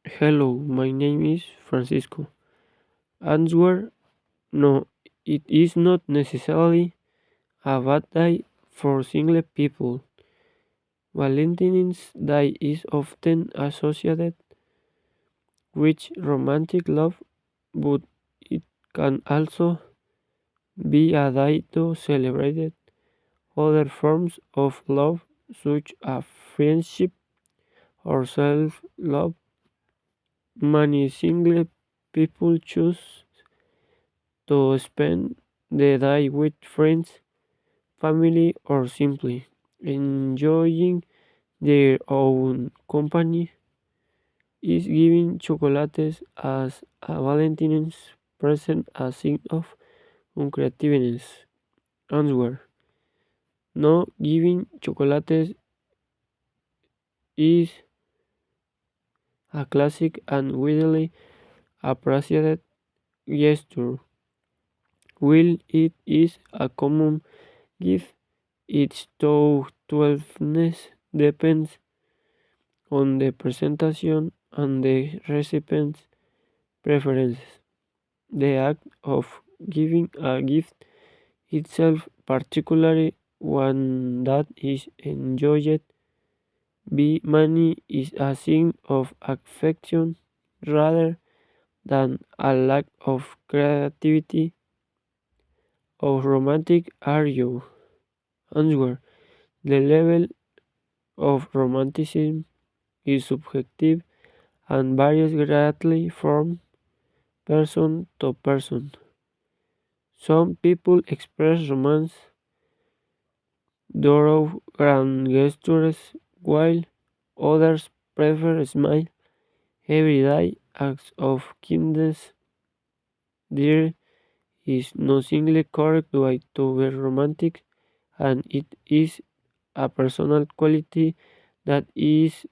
Hello, my name is Francisco. Answer: no, it is not necessarily a bad day for single people. Valentine's Day is often associated with romantic love, but it can also be a day to celebrate other forms of love, such as friendship or self love. Many single people choose to spend the day with friends, family, or simply enjoying their own company. Is giving chocolates as a Valentine's present a sign of uncreativeness? Answer: no, giving chocolates is a classic and widely appreciated gesture. While it is a common gift, its thoughtfulness depends on the presentation and the recipient's preferences. The act of giving a gift itself, particularly one that is enjoyed by many, is a sign of affection rather than a lack of creativity or romantic argue. Answer: the level of romanticism is subjective and varies greatly from person to person. Some people express romance through grand gestures, while others prefer smile everyday acts of kindness. There is no single correct way to be romantic, and it is a personal quality that is